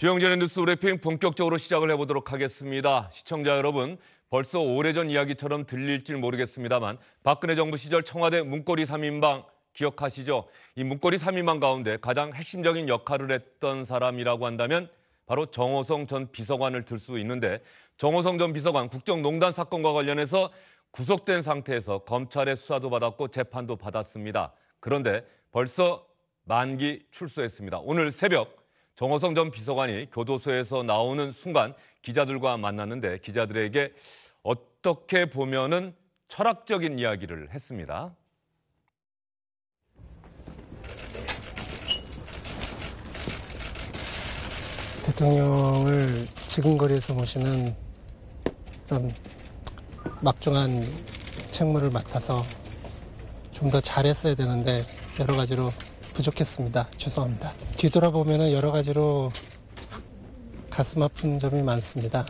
주영진의 뉴스 브리핑 본격적으로 시작을 해보도록 하겠습니다. 시청자 여러분, 벌써 오래전 이야기처럼 들릴지 모르겠습니다만 박근혜 정부 시절 청와대 문고리 3인방 기억하시죠? 이 문고리 3인방 가운데 가장 핵심적인 역할을 했던 사람이라고 한다면 바로 정호성 전 비서관을 들 수 있는데, 정호성 전 비서관 국정농단 사건과 관련해서 구속된 상태에서 검찰의 수사도 받았고 재판도 받았습니다. 그런데 벌써 만기 출소했습니다. 오늘 새벽 정호성 전 비서관이 교도소에서 나오는 순간 기자들과 만났는데 기자들에게 어떻게 보면은 철학적인 이야기를 했습니다. 대통령을 지근거리에서 모시는 그런 막중한 책무를 맡아서 좀 더 잘했어야 되는데 여러 가지로 부족했습니다. 죄송합니다. 뒤돌아보면 여러 가지로 가슴 아픈 점이 많습니다.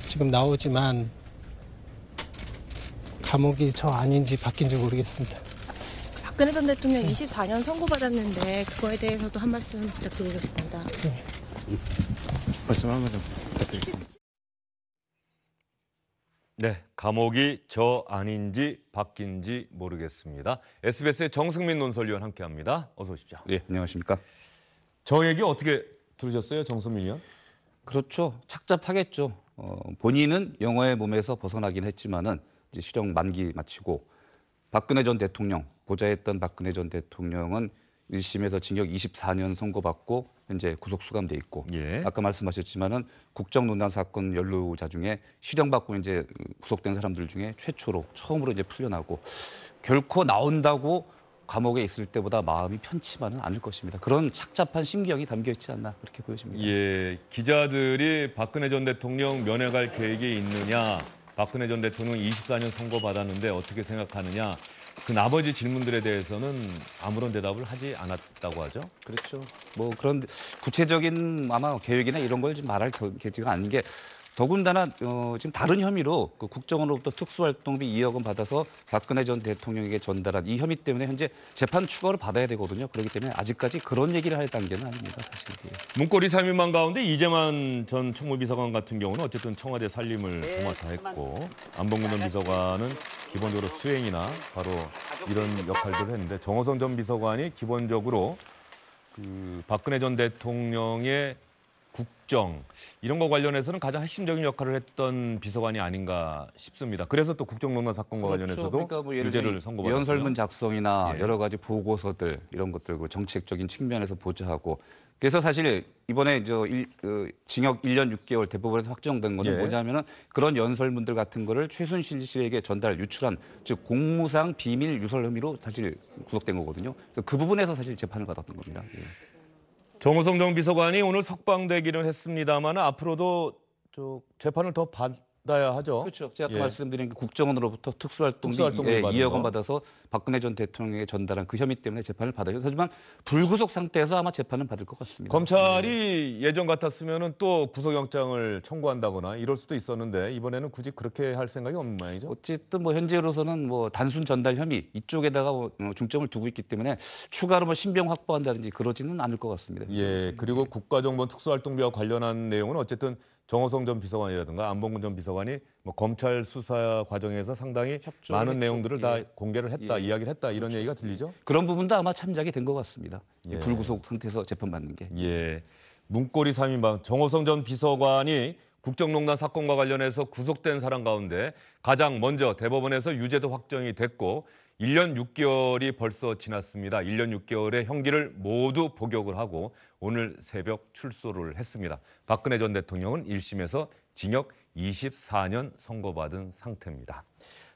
지금 나오지만 감옥이 저 아닌지 바뀐지 모르겠습니다. 박근혜 전 대통령 24년 선고받았는데 그거에 대해서도 한 말씀 부탁드리겠습니다. 네. 말씀 한번 좀 부탁드리겠습니다. 네, 감옥이 저 아닌지 바뀐지 모르겠습니다. SBS의 정승민 논설위원 함께합니다. 어서 오십시오. 네, 안녕하십니까. 저 얘기 어떻게 들으셨어요, 정승민 의원? 그렇죠. 착잡하겠죠. 본인은 영화의 몸에서 벗어나긴 했지만은 이제 실형 만기 마치고 박근혜 전 대통령, 보좌했던 박근혜 전 대통령은 1심에서 징역 24년 선고받고 현재 구속 수감돼 있고, 예. 아까 말씀하셨지만은 국정농단 사건 연루자 중에 실형받고 이제 구속된 사람들 중에 최초로 처음으로 이제 풀려나고, 결코 나온다고 감옥에 있을 때보다 마음이 편치만은 않을 것입니다. 그런 착잡한 심경이 담겨 있지 않나 그렇게 보여집니다. 예, 기자들이 박근혜 전 대통령 면회갈 계획이 있느냐, 박근혜 전 대통령 24년 선고받았는데 어떻게 생각하느냐, 그 나머지 질문들에 대해서는 아무런 대답을 하지 않았다고 하죠. 그렇죠. 뭐 그런 구체적인 아마 계획이나 이런 걸 좀 말할 계기가 아닌 게, 더군다나 지금 다른 혐의로 그 국정원으로부터 특수활동비 2억 원 받아서 박근혜 전 대통령에게 전달한 이 혐의 때문에 현재 재판 추가를 받아야 되거든요. 그렇기 때문에 아직까지 그런 얘기를 할 단계는 아닙니다, 사실. 문고리 3인방 가운데 이재만 전 총무비서관 같은 경우는 어쨌든 청와대 살림을 도맡아 했고, 안봉근 전 비서관은 기본적으로 수행이나 바로 이런 역할들을 했는데, 정호성 전 비서관이 기본적으로 그 박근혜 전 대통령의 국정 이런 거 관련해서는 가장 핵심적인 역할을 했던 비서관이 아닌가 싶습니다. 그래서 또 국정농단 사건과 그렇죠. 관련해서도 그러니까 뭐 유죄를 선고받았고요. 연설문 작성이나 예. 여러 가지 보고서들 이런 것들 그 정책적인 측면에서 보좌하고, 그래서 사실 이번에 징역 1년 6개월 대법원에서 확정된 거는 예. 뭐냐면은 그런 연설문들 같은 거를 최순실 씨에게 유출한, 즉 공무상 비밀 유설 혐의로 사실 구속된 거거든요. 그래서 그 부분에서 사실 재판을 받았던 겁니다. 예. 정호성 전 비서관이 오늘 석방되기는 했습니다만 앞으로도 재판을 더 받아야 하죠. 그렇죠. 제가 아까 예. 말씀드린 그 국정원으로부터 특수활동비 특수활동비 받은 2억 거. 원 받아서 박근혜 전 대통령에게 전달한 그 혐의 때문에 재판을 받아요. 하지만 불구속 상태에서 아마 재판은 받을 것 같습니다. 검찰이 예전 같았으면 또 구속영장을 청구한다거나 이럴 수도 있었는데 이번에는 굳이 그렇게 할 생각이 없는 모양이죠. 어쨌든 뭐 현재로서는 뭐 단순 전달 혐의 이쪽에다가 중점을 두고 있기 때문에 추가로 뭐 신병 확보한다든지 그러지는 않을 것 같습니다. 예, 그리고 국가정보원 특수활동비와 관련한 내용은 어쨌든 정호성 전 비서관이라든가 안봉근 전 비서관이 뭐 검찰 수사 과정에서 상당히 많은 했죠. 내용들을 다 공개를 했다, 예. 이야기를 했다, 이런 얘기가 들리죠? 그런 부분도 아마 참작이 된 것 같습니다. 예. 불구속 상태에서 재판받는 게. 예, 문고리 3인방 정호성 전 비서관이 국정농단 사건과 관련해서 구속된 사람 가운데 가장 먼저 대법원에서 유죄도 확정이 됐고 1년 6개월이 벌써 지났습니다. 1년 6개월의 형기를 모두 복역을 하고 오늘 새벽 출소를 했습니다. 박근혜 전 대통령은 1심에서 징역 24년 선고받은 상태입니다.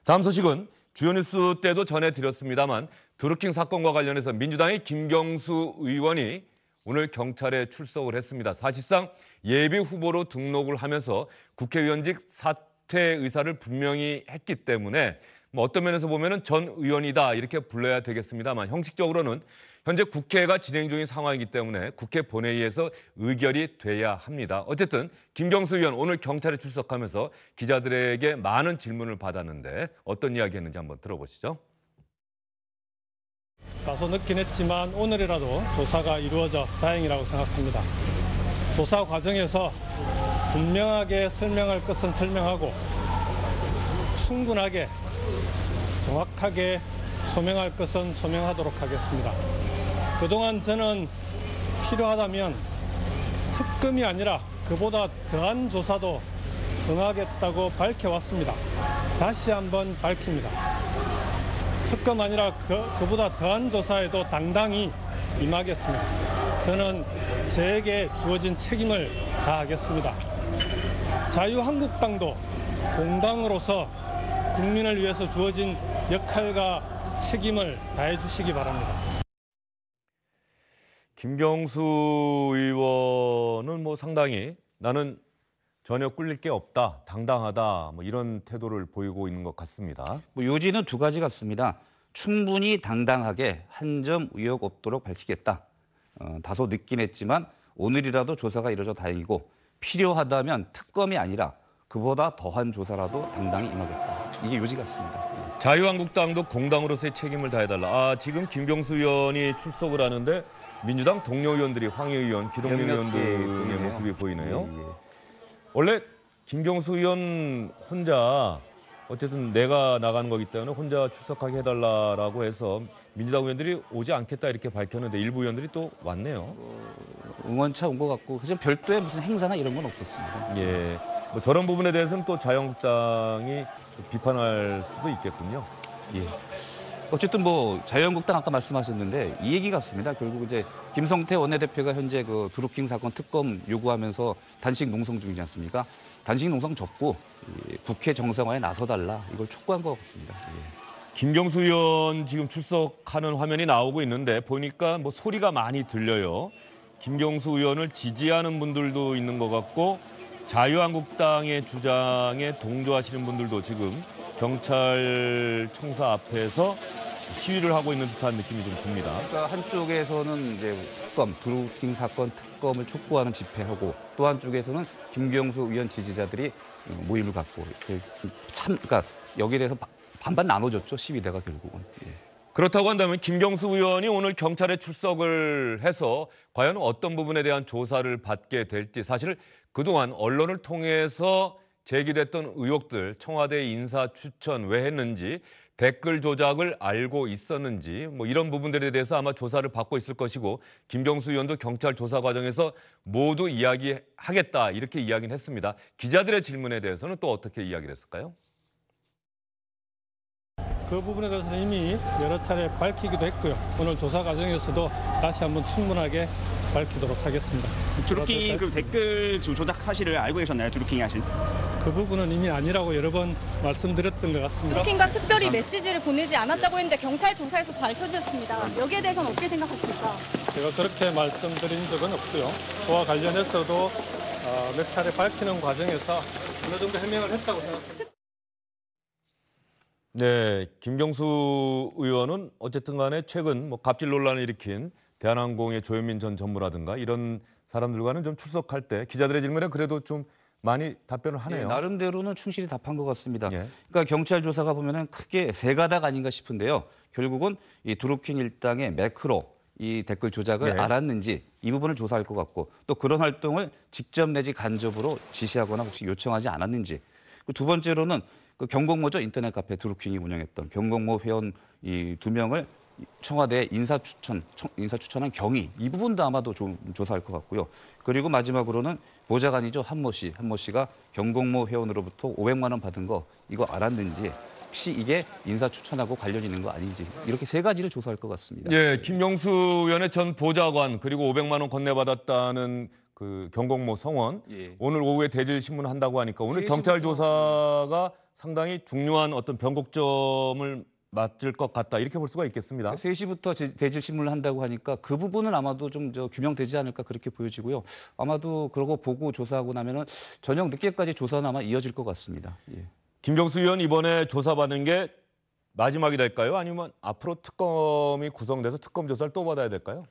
다음 소식은 주요 뉴스 때도 전해드렸습니다만 드루킹 사건과 관련해서 민주당의 김경수 의원이 오늘 경찰에 출석을 했습니다. 사실상 예비 후보로 등록을 하면서 국회의원직 사퇴 의사를 분명히 했기 때문에 뭐 어떤 면에서 보면은 전 의원이다 이렇게 불러야 되겠습니다만, 형식적으로는 현재 국회가 진행 중인 상황이기 때문에 국회 본회의에서 의결이 돼야 합니다. 어쨌든 김경수 의원 오늘 경찰에 출석하면서 기자들에게 많은 질문을 받았는데 어떤 이야기 했는지 한번 들어보시죠. 다소 늦긴 했지만 오늘이라도 조사가 이루어져 다행이라고 생각합니다. 조사 과정에서 분명하게 설명할 것은 설명하고 충분하게 정확하게 소명할 것은 소명하도록 하겠습니다. 그동안 저는 필요하다면 특검이 아니라 그보다 더한 조사도 응하겠다고 밝혀왔습니다. 다시 한번 밝힙니다. 특검 아니라 그보다 더한 조사에도 당당히 임하겠습니다. 저는 저에게 주어진 책임을 다하겠습니다. 자유한국당도 공당으로서 국민을 위해서 주어진 역할과 책임을 다해 주시기 바랍니다. 김경수 의원은 뭐 상당히 나는 전혀 꿀릴 게 없다, 당당하다 뭐 이런 태도를 보이고 있는 것 같습니다. 뭐 요지는 두 가지 같습니다. 충분히 당당하게 한 점 의혹 없도록 밝히겠다. 다소 늦긴 했지만 오늘이라도 조사가 이루어져 다행이고 필요하다면 특검이 아니라 그보다 더한 조사라도 당당히 임하겠다. 이게 요지 같습니다. 자유한국당도 공당으로서의 책임을 다해달라. 지금 김경수 의원이 출석을 하는데 민주당 동료 의원들이 황희 의원, 기동민 의원 등의 모습이 보이네요. 원래 김경수 의원 혼자 어쨌든 내가 나가는 거기 때문에 혼자 출석하게 해달라고 해서 민주당 의원들이 오지 않겠다 이렇게 밝혔는데 일부 의원들이 또 왔네요. 응원차 온 것 같고 하지만 별도의 무슨 행사나 이런 건 없었습니다. 예, 뭐 저런 부분에 대해서는 또 자유한국당이 비판할 수도 있겠군요. 예. 어쨌든 뭐 자유한국당 아까 말씀하셨는데 이 얘기 같습니다. 결국 이제 김성태 원내대표가 현재 그 드루킹 사건 특검 요구하면서 단식 농성 중이지 않습니까? 단식 농성 접고 국회 정상화에 나서달라 이걸 촉구한 것 같습니다. 예. 김경수 의원 지금 출석하는 화면이 나오고 있는데 보니까 뭐 소리가 많이 들려요. 김경수 의원을 지지하는 분들도 있는 것 같고 자유한국당의 주장에 동조하시는 분들도 지금 경찰청사 앞에서 시위를 하고 있는 듯한 느낌이 좀 듭니다. 그러니까 한쪽에서는 이제 특검, 드루킹 사건 특검을 촉구하는 집회하고 또 한쪽에서는 김경수 의원 지지자들이 모임을 갖고 그러니까 여기에 대해서 반반 나눠졌죠, 시위대가 결국은. 예. 그렇다고 한다면 김경수 의원이 오늘 경찰에 출석을 해서 과연 어떤 부분에 대한 조사를 받게 될지 사실 그동안 언론을 통해서 제기됐던 의혹들, 청와대 인사 추천 왜 했는지, 댓글 조작을 알고 있었는지 뭐 이런 부분들에 대해서 아마 조사를 받고 있을 것이고 김경수 의원도 경찰 조사 과정에서 모두 이야기하겠다 이렇게 이야기는 했습니다. 기자들의 질문에 대해서는 또 어떻게 이야기를 했을까요? 그 부분에 대해서는 이미 여러 차례 밝히기도 했고요. 오늘 조사 과정에서도 다시 한번 충분하게 밝히도록 하겠습니다. 드루킹 그 댓글 조작 사실을 알고 계셨나요? 드루킹이 하신? 그 부분은 이미 아니라고 여러 번 말씀드렸던 것 같습니다. 드루킹과 특별히 메시지를 보내지 않았다고 했는데 경찰 조사에서 밝혀졌습니다. 여기에 대해서는 어떻게 생각하십니까? 제가 그렇게 말씀드린 적은 없고요. 그와 관련해서도 몇 차례 밝히는 과정에서 어느 정도 해명을 했다고 생각합니다. 네, 김경수 의원은 어쨌든 간에 최근 뭐 갑질 논란을 일으킨 대한항공의 조현민 전 전무라든가 이런 사람들과는 좀 출석할 때 기자들의 질문에 그래도 좀 많이 답변을 하네요. 예, 나름대로는 충실히 답한 것 같습니다. 예. 그러니까 경찰 조사가 보면은 크게 세 가닥 아닌가 싶은데요. 결국은 이 드루킹 일당의 매크로 이 댓글 조작을 네. 알았는지 이 부분을 조사할 것 같고 또 그런 활동을 직접 내지 간접으로 지시하거나 혹시 요청하지 않았는지. 두 번째로는 그 경공모죠, 인터넷 카페 드루킹이 운영했던 경공모 회원 이 2명을 청와대 인사추천한 경위 이 부분도 아마도 좀 조사할 것 같고요. 그리고 마지막으로는 보좌관이죠, 한모 씨가 경공모 회원으로부터 500만 원 받은 거 이거 알았는지 혹시 이게 인사추천하고 관련 있는 거 아닌지 이렇게 세 가지를 조사할 것 같습니다. 예, 김경수 의원의 전 보좌관 그리고 500만 원 건네받았다는 그 경공모 성원 예. 오늘 오후에 대질 신문한다고 하니까 오늘 3시부터 경찰 조사가 상당히 중요한 어떤 변곡점을 맞을 것 같다 이렇게 볼 수가 있겠습니다. 3시부터 대질 신문을 한다고 하니까 그 부분은 아마도 좀 규명되지 않을까 그렇게 보여지고요. 아마도 그러고 보고 조사하고 나면은 저녁 늦게까지 조사는 아마 이어질 것 같습니다. 예. 김경수 의원 이번에 조사받는 게 마지막이 될까요? 아니면 앞으로 특검이 구성돼서 특검 조사를 또 받아야 될까요?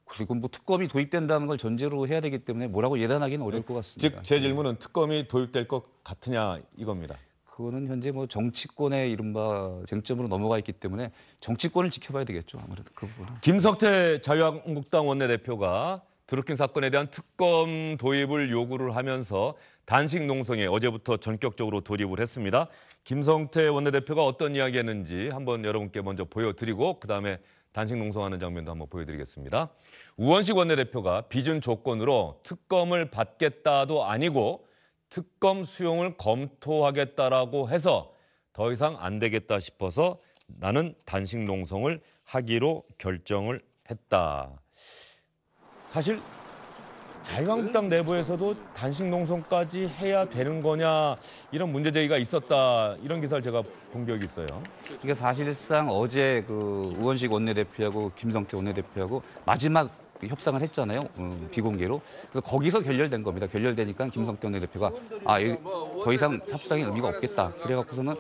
그리고 뭐 특검이 도입된다는 걸 전제로 해야 되기 때문에 뭐라고 예단하기는 어려울 것 같습니다. 즉 제 질문은 특검이 도입될 것 같으냐 이겁니다. 그거는 현재 뭐 정치권의 이른바 쟁점으로 넘어가 있기 때문에 정치권을 지켜봐야 되겠죠. 아무래도 그 부분은. 김석태 자유한국당 원내대표가 드루킹 사건에 대한 특검 도입을 요구를 하면서 단식 농성에 어제부터 전격적으로 돌입을 했습니다. 김성태 원내대표가 어떤 이야기했는지 한번 여러분께 먼저 보여드리고 그다음에 단식 농성하는 장면도 한번 보여드리겠습니다. 우원식 원내대표가 빚은 조건으로 특검을 받겠다도 아니고 특검 수용을 검토하겠다라고 해서 더 이상 안 되겠다 싶어서 나는 단식 농성을 하기로 결정을 했다. 사실 자유한국당 내부에서도 단식 농성까지 해야 되는 거냐 이런 문제 제기가 있었다 이런 기사를 제가 본 적이 있어요. 그러니까 사실상 어제 그 우원식 원내대표하고 김성태 원내대표하고 마지막 협상을 했잖아요. 비공개로. 그래서 거기서 결렬된 겁니다. 결렬되니까 김성태 원내대표가 더 이상 협상의 의미가 없겠다. 그래갖고서는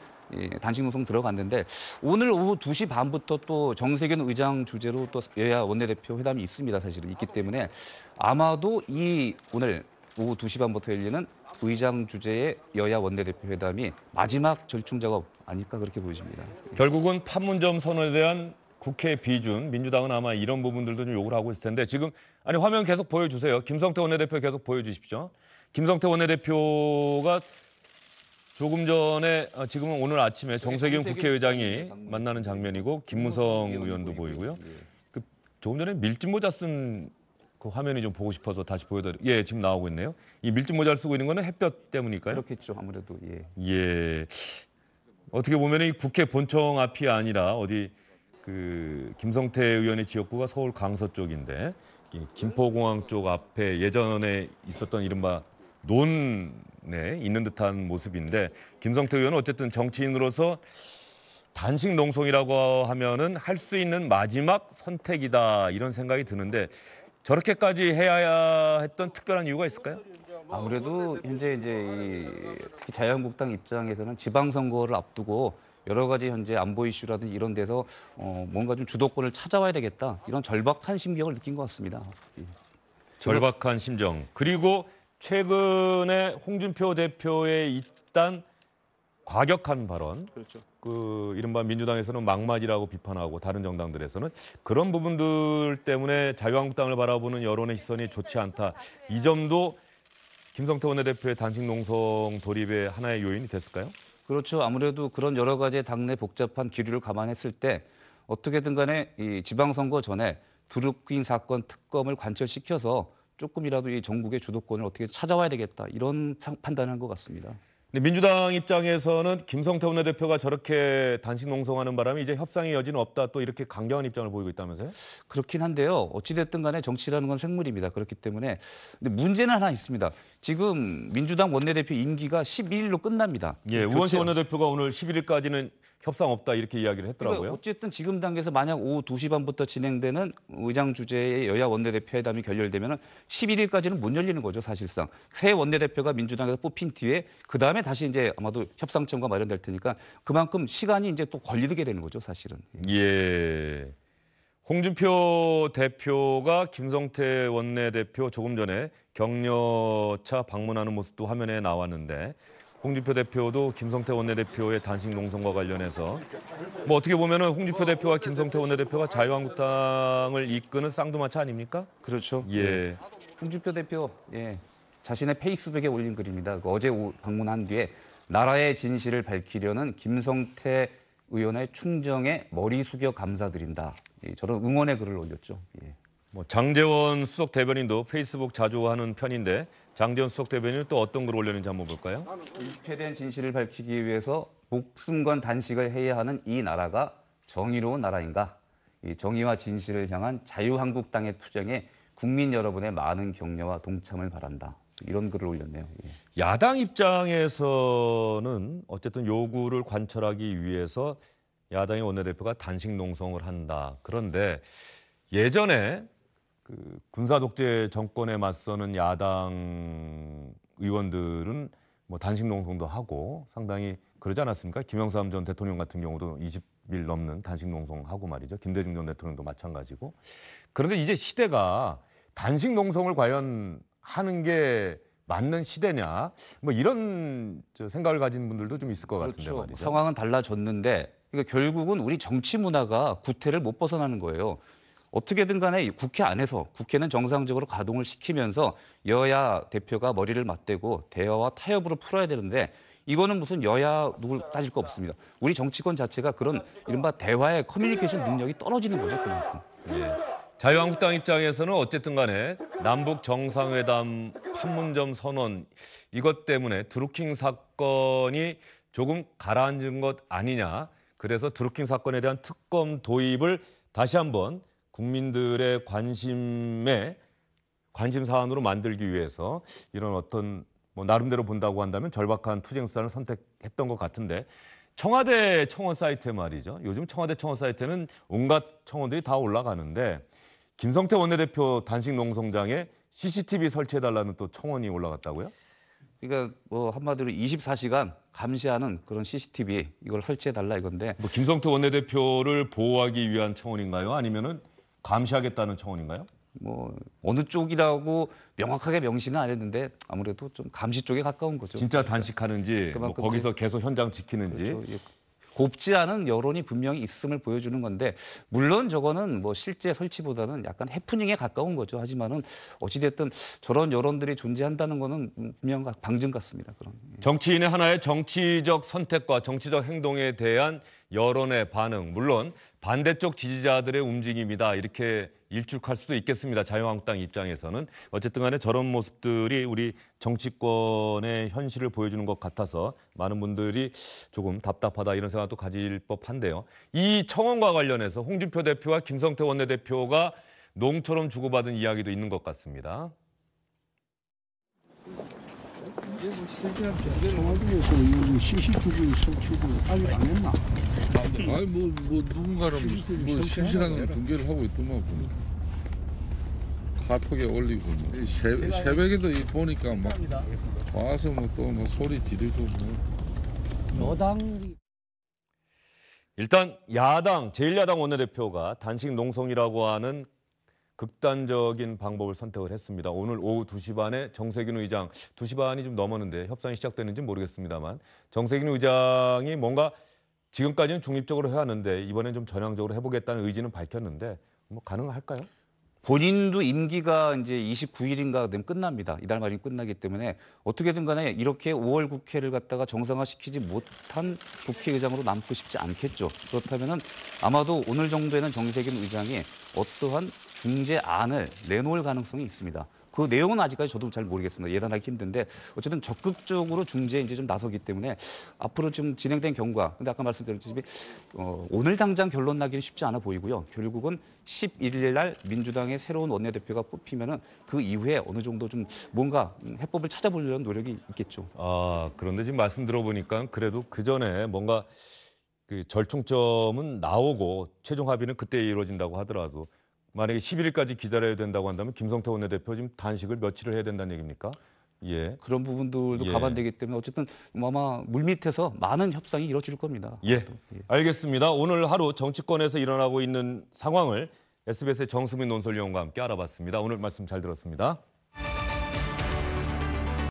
단식 농성 들어갔는데 오늘 오후 2시 반부터 또 정세균 의장 주재로 또 여야 원내대표 회담이 있습니다. 사실은 있기 때문에 아마도 오늘 오후 2시 반부터 열리는 의장 주재의 여야 원내대표 회담이 마지막 절충 작업 아닐까 그렇게 보여집니다. 결국은 판문점 선언에 대한 국회 비준, 민주당은 아마 이런 부분들도 좀 요구를 하고 있을 텐데 지금 화면 계속 보여주세요. 김성태 원내대표 계속 보여주십시오. 김성태 원내대표가 조금 전에 지금은 오늘 아침에 정세균 국회의장이 만나는 장면이고 김무성 의원도 보이고요. 조금 전에 밀짚 모자 쓴 그 화면이 좀 보고 싶어서 다시 보여드릴게요. 예, 지금 나오고 있네요. 이 밀짚 모자를 쓰고 있는 거는 햇볕 때문일까요? 그렇겠죠. 아무래도 예. 예. 어떻게 보면 이 국회 본청 앞이 아니라 어디 그 김성태 의원의 지역구가 서울 강서 쪽인데 김포공항 쪽 앞에 예전에 있었던 이른바 논에 있는 듯한 모습인데 김성태 의원은 어쨌든 정치인으로서 단식 농성이라고 하면은 할 수 있는 마지막 선택이다 이런 생각이 드는데 저렇게까지 해야 했던 특별한 이유가 있을까요? 아무래도 현재 이제 특히 자유한국당 입장에서는 지방선거를 앞두고 여러 가지 현재 안보 이슈라든지 이런 데서 뭔가 좀 주도권을 찾아와야 되겠다 이런 절박한 심경을 느낀 것 같습니다. 절박한 심정. 그리고 최근에 홍준표 대표의 일단 과격한 발언, 그렇죠. 그 이른바 민주당에서는 막말이라고 비판하고 다른 정당들에서는 그런 부분들 때문에 자유한국당을 바라보는 여론의 시선이 좋지 않다. 이 점도 김성태 원내대표의 단식 농성 돌입의 하나의 요인이 됐을까요? 그렇죠. 아무래도 그런 여러 가지 당내 복잡한 기류를 감안했을 때 어떻게든 간에 이 지방선거 전에 드루킹 사건 특검을 관철시켜서 조금이라도 이 전국의 주도권을 어떻게 찾아와야 되겠다 이런 판단을 한 것 같습니다. 근데 민주당 입장에서는 김성태 원내대표가 저렇게 단식 농성하는 바람에 이제 협상의 여지는 없다 또 이렇게 강경한 입장을 보이고 있다면서요? 그렇긴 한데요. 어찌됐든 간에 정치라는 건 생물입니다. 그렇기 때문에 근데 문제는 하나 있습니다. 지금 민주당 원내대표 임기가 11일로 끝납니다. 예, 우원식 원내대표가 오늘 11일까지는 협상 없다 이렇게 이야기를 했더라고요. 그러니까 어쨌든 지금 단계에서 만약 오후 2시 반부터 진행되는 의장 주재의 여야 원내대표 회담이 결렬되면 11일까지는 못 열리는 거죠, 사실상. 새 원내대표가 민주당에서 뽑힌 뒤에 그다음에 다시 이제 아마도 협상청과 마련될 테니까 그만큼 시간이 이제 또 걸리게 되는 거죠, 사실은. 예. 홍준표 대표가 김성태 원내대표 조금 전에 격려차 방문하는 모습도 화면에 나왔는데 홍준표 대표도 김성태 원내대표의 단식 농성과 관련해서 뭐 어떻게 보면은 홍준표 대표와 김성태 원내대표가 자유한국당을 이끄는 쌍두마차 아닙니까? 그렇죠. 예. 홍준표 대표 자신의 페이스북에 올린 글입니다. 어제 방문한 뒤에 나라의 진실을 밝히려는 김성태 의원의 충정에 머리 숙여 감사드린다. 저런 응원의 글을 올렸죠. 예. 뭐 장제원 수석 대변인도 페이스북 자주 하는 편인데 장제원 수석 대변인은 또 어떤 글을 올렸는지 한번 볼까요? 실패된 진실을 밝히기 위해서 목숨 건 단식을 해야 하는 이 나라가 정의로운 나라인가? 이 정의와 진실을 향한 자유한국당의 투쟁에 국민 여러분의 많은 격려와 동참을 바란다. 이런 글을 올렸네요. 예. 야당 입장에서는 어쨌든 요구를 관철하기 위해서 야당의 원내대표가 단식 농성을 한다. 그런데 예전에 그 군사 독재 정권에 맞서는 야당 의원들은 뭐 단식 농성도 하고 상당히 그러지 않았습니까? 김영삼 전 대통령 같은 경우도 20일 넘는 단식 농성하고 말이죠. 김대중 전 대통령도 마찬가지고. 그런데 이제 시대가 단식 농성을 과연 하는 게 맞는 시대냐 뭐 이런 생각을 가진 분들도 좀 있을 것 같은데 그렇죠. 말이죠. 상황은 달라졌는데 그러니까 결국은 우리 정치 문화가 구태를 못 벗어나는 거예요. 어떻게든 간에 국회 안에서 국회는 정상적으로 가동을 시키면서 여야 대표가 머리를 맞대고 대화와 타협으로 풀어야 되는데 이거는 무슨 여야 누굴 따질 거 없습니다. 우리 정치권 자체가 그런 이른바 대화의 커뮤니케이션 능력이 떨어지는 거죠. 그만큼. 예. 자유한국당 입장에서는 어쨌든 간에 남북 정상회담 판문점 선언 이것 때문에 드루킹 사건이 조금 가라앉은 것 아니냐. 그래서 드루킹 사건에 대한 특검 도입을 다시 한번 국민들의 관심 사안으로 만들기 위해서 이런 어떤 뭐 나름대로 본다고 한다면 절박한 투쟁 수단을 선택했던 것 같은데 청와대 청원 사이트에 말이죠. 요즘 청와대 청원 사이트에는 온갖 청원들이 다 올라가는데 김성태 원내대표 단식 농성장에 CCTV 설치해달라는 또 청원이 올라갔다고요? 그러니까 뭐 한마디로 24시간 감시하는 그런 CCTV 이걸 설치해달라 이건데 뭐 김성태 원내대표를 보호하기 위한 청원인가요? 아니면은 감시하겠다는 청원인가요? 뭐 어느 쪽이라고 명확하게 명시는 안 했는데 아무래도 좀 감시 쪽에 가까운 거죠. 진짜 단식하는지 뭐 그만큼 거기서 계속 현장 지키는지 그렇죠. 예. 곱지 않은 여론이 분명히 있음을 보여주는 건데 물론 저거는 뭐 실제 설치보다는 약간 해프닝에 가까운 거죠. 하지만은 어찌됐든 저런 여론들이 존재한다는 거는 분명 방증 같습니다. 그런. 정치인의 하나의 정치적 선택과 정치적 행동에 대한 여론의 반응, 물론 반대쪽 지지자들의 움직임이다 이렇게 일축할 수도 있겠습니다. 자유한국당 입장에서는. 어쨌든 간에 저런 모습들이 우리 정치권의 현실을 보여주는 것 같아서 많은 분들이 조금 답답하다 이런 생각도 가질 법한데요. 이 청원과 관련해서 홍준표 대표와 김성태 원내대표가 농처럼 주고받은 이야기도 있는 것 같습니다. 청와대에서 이 CCTV 설치도 아직 안 했나? 아니 뭐 누군가는 뭐 실시간 중계를 하고 있더만 카톡에 올리고 뭐. 새벽에도 보니까 막 와서 뭐 또 뭐 소리 지르고 뭐. 여당 일단 야당 제1야당 원내대표가 단식 농성이라고 하는 극단적인 방법을 선택을 했습니다. 오늘 오후 2시 반에 정세균 의장, 2시 반이 좀 넘었는데 협상이 시작됐는지 모르겠습니다만 정세균 의장이 뭔가 지금까지는 중립적으로 해왔는데 이번엔 좀 전향적으로 해보겠다는 의지는 밝혔는데 뭐 가능할까요? 본인도 임기가 이제 29일인가 되면 끝납니다. 이달 말이면 끝나기 때문에 어떻게든 간에 이렇게 5월 국회를 갖다가 정상화시키지 못한 국회의장으로 남고 싶지 않겠죠. 그렇다면은 아마도 오늘 정도에는 정세균 의장이 어떠한 중재안을 내놓을 가능성이 있습니다. 그 내용은 아직까지 저도 잘 모르겠습니다. 예단하기 힘든데 어쨌든 적극적으로 중재에 이제 좀 나서기 때문에 앞으로 좀 진행된 경과. 근데 아까 말씀드렸듯이 오늘 당장 결론 나기는 쉽지 않아 보이고요. 결국은 11일 날 민주당의 새로운 원내대표가 뽑히면은 그 이후에 어느 정도 좀 뭔가 해법을 찾아보려는 노력이 있겠죠. 아, 그런데 지금 말씀 들어보니까 그래도 그 전에 뭔가 그 절충점은 나오고 최종 합의는 그때 이루어진다고 하더라도 만약에 11일까지 기다려야 된다고 한다면 김성태 원내대표 지금 단식을 며칠을 해야 된다는 얘기입니까? 예. 그런 부분들도 예. 감안되기 때문에 어쨌든 아마 물밑에서 많은 협상이 이루어질 겁니다. 예. 알겠습니다. 오늘 하루 정치권에서 일어나고 있는 상황을 SBS의 정수민 논설위원과 함께 알아봤습니다. 오늘 말씀 잘 들었습니다.